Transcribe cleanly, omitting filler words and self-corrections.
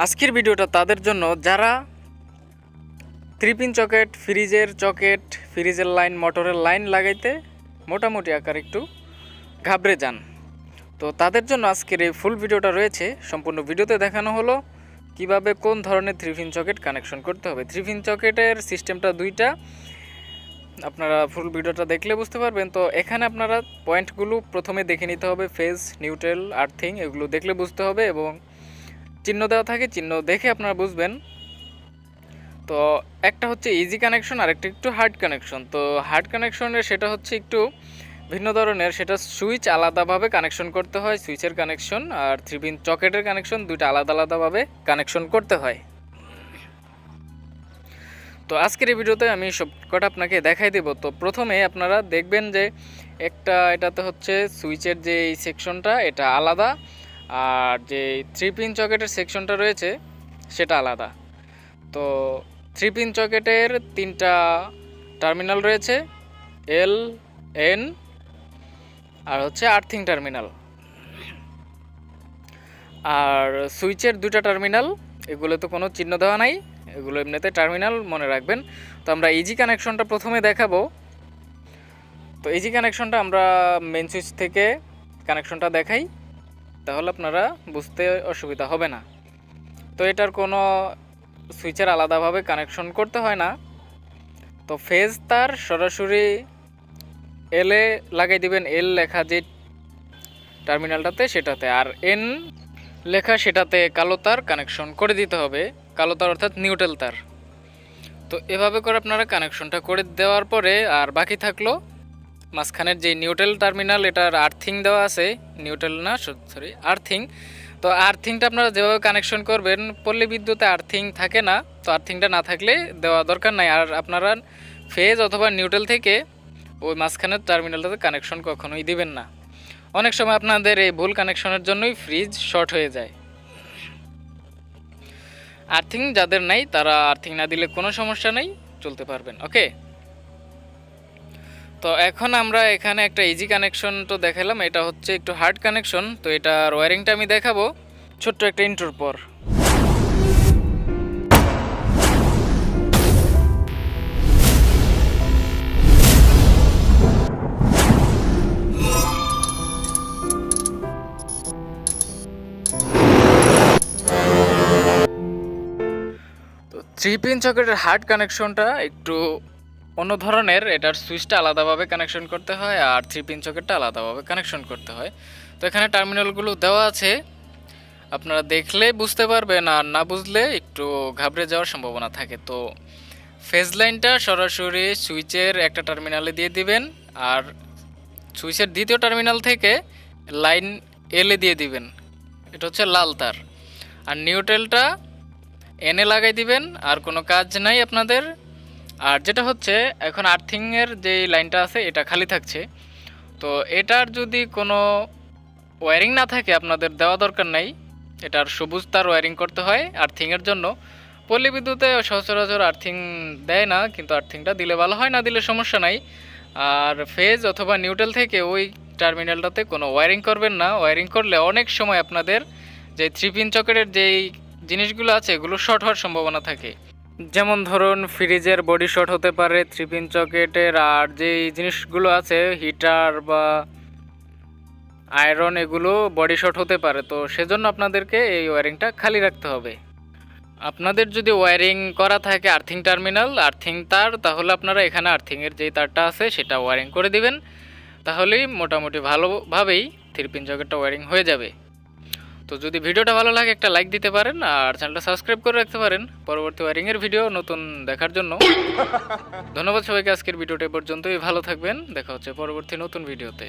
আজকের ভিডিওটা তাদের জন্য যারা 3 পিন চকেট, ফ্রিজের লাইন, মোটরের লাইন লাগাইতে মোটামুটি আকার একটু ঘাবড়ে যান। তো তাদের জন্য আজকের এই ফুল ভিডিওটা রয়েছে। সম্পূর্ণ ভিডিওতে দেখানো হলো কিভাবে কোন ধরনের 3 পিন চকেট কানেকশন করতে হবে। 3 পিন চকেটের সিস্টেমটা দুইটা, আপনারা ফুল ভিডিওটা দেখলে বুঝতে পারবেন। তো এখানে আপনারা পয়েন্টগুলো প্রথমে দেখে নিতে হবে, ফেজ, নিউট্রাল, আর্থিং, এগুলো দেখলে বুঝতে হবে এবং চিহ্ন দেওয়া থাকে, চিহ্ন দেখে আপনারা বুঝবেন। তো একটা হচ্ছে ইজি কানেকশন আর একটা একটু হার্ড কানেকশন। তো হার্ড কানেকশনের সেটা হচ্ছে একটু ভিন্ন ধরনের, সেটা সুইচ আলাদাভাবে কানেকশন করতে হয়, সুইচের কানেকশন আর 3 পিন চকেটের কানেকশন দুইটা আলাদাভাবে কানেকশন করতে হয়। তো আজকের এই ভিডিওতে আমি সবকটা আপনাকে দেখাই দেব। তো প্রথমে আপনারা দেখবেন যে এটাতে হচ্ছে সুইচের যে এই সেকশনটা এটা আলাদা, আর যে 3 পিন চকেটের সেকশনটা রয়েছে সেটা আলাদা। তো 3 পিন চকেটের 3টা টার্মিনাল রয়েছে, এল, এন আর হচ্ছে আর্থিং টার্মিনাল। আর সুইচের 2টা টার্মিনাল, এগুলোতে কোনো চিহ্ন দেওয়া নাই, এগুলো এমনিতে টার্মিনাল মনে রাখবেন। তো আমরা ইজি কানেকশনটা প্রথমে দেখাবো। তো ইজি কানেকশনটা আমরা মেন সুইচ থেকে কানেকশনটা দেখাই, তাহলে আপনারা বুঝতে অসুবিধা হবে না। তো এটার কোনো সুইচের আলাদাভাবে কানেকশন করতে হয় না। তো ফেজ তার সরাসরি এলে লাগাই দিবেন, এল লেখা যে টার্মিনালটাতে সেটাতে, আর এন লেখা সেটাতে কালো তার কানেকশন করে দিতে হবে, কালো তার অর্থাৎ নিউট্রাল তার। তো এভাবে করে আপনারা কানেকশনটা করে দেওয়ার পরে আর বাকি থাকলো মাঝখানের যে নিউট্রাল টার্মিনাল, এটার আর্থিং দেওয়া আছে, নিউট্রাল না সরি আর্থিং। তো আর্থিংটা আপনারা যেভাবে কানেকশন করবেন, পল্লী বিদ্যুতে আর্থিং থাকে না, তো আর্থিংটা না থাকলে দেওয়া দরকার নাই। আর আপনারা ফেজ অথবা নিউট্রাল থেকে ওই মাঝখানের টার্মিনালটাতে কানেকশন কখনোই দিবেন না। অনেক সময় আপনাদের এই ভুল কানেকশনের জন্যই ফ্রিজ শর্ট হয়ে যায়। আর্থিং যাদের নাই তারা আর্থিং না দিলে কোনো সমস্যা নেই, চলতে পারবেন। ওকে, তো এখন আমরা এখানে একটা ইজি কানেকশন তো দেখালাম, এটা হচ্ছে একটু হার্ড কানেকশন। তো এটার ওয়্যারিংটা আমি দেখাবো ছোট্ট একটা ইন্ট্রোর পর। তো 3 পিন চকেটের হার্ড কানেকশনটা একটু অন্য ধরনের, এটার সুইচটা আলাদাভাবে কানেকশন করতে হয় আর 3 পিন চকেটটা আলাদাভাবে কানেকশন করতে হয়। তো এখানে টার্মিনালগুলো দেওয়া আছে, আপনারা দেখলে বুঝতে পারবেন, আর না বুঝলে একটু ঘাবড়ে যাওয়ার সম্ভাবনা থাকে। তো ফেজ লাইনটা সরাসরি সুইচের একটা টার্মিনালে দিয়ে দিবেন, আর সুইচের দ্বিতীয় টার্মিনাল থেকে লাইন এলে দিয়ে দিবেন, এটা হচ্ছে লাল তার। আর নিউট্রালটা এনে লাগাই দিবেন, আর কোনো কাজ নাই আপনাদের। আর যেটা হচ্ছে এখন আর্থিংয়ের যে লাইনটা আছে এটা খালি থাকছে, তো এটার যদি কোনো ওয়্যারিং না থাকে আপনাদের দেওয়া দরকার নাই, এটার সবুজ তার ওয়্যারিং করতে হয় আর্থিংয়ের জন্য। পল্লী বিদ্যুতে সচরাচর আর্থিং দেয় না, কিন্তু আর্থিংটা দিলে ভালো হয়, না দিলে সমস্যা নাই। আর ফেজ অথবা নিউট্রাল থেকে ওই টার্মিনালটাতে কোনো ওয়্যারিং করবেন না, ওয়্যারিং করলে অনেক সময় আপনাদের যে 3 পিন চকেটের যেই জিনিসগুলো আছে এগুলো শর্ট হওয়ার সম্ভাবনা থাকে। যেমন ধরুন ফ্রিজের বডি শর্ট হতে পারে 3 পিন চকেটের, আর যেই জিনিসগুলো আছে হিটার বা আয়রন, এগুলো বডি শর্ট হতে পারে। তো সেজন্য আপনাদেরকে এই ওয়্যারিংটা খালি রাখতে হবে। আপনাদের যদি ওয়্যারিং করা থাকে আর্থিং টার্মিনাল, আর্থিং তার, তাহলে আপনারা এখানে আর্থিংয়ের যেই তারটা আছে সেটা ওয়্যারিং করে দিবেন, তাহলেই মোটামুটি ভালোভাবেই 3 পিন চকেটটা ওয়্যারিং হয়ে যাবে। তো যদি ভিডিওটা ভালো লাগে একটা লাইক দিতে পারেন, আর চ্যানেলটা সাবস্ক্রাইব করে রাখতে পারেন পরবর্তী ওয়্যারিংয়ের ভিডিও নতুন দেখার জন্য। ধন্যবাদ সবাইকে, আজকের ভিডিওটা পর্যন্তই। ভালো থাকবেন, দেখা হচ্ছে পরবর্তী নতুন ভিডিওতে।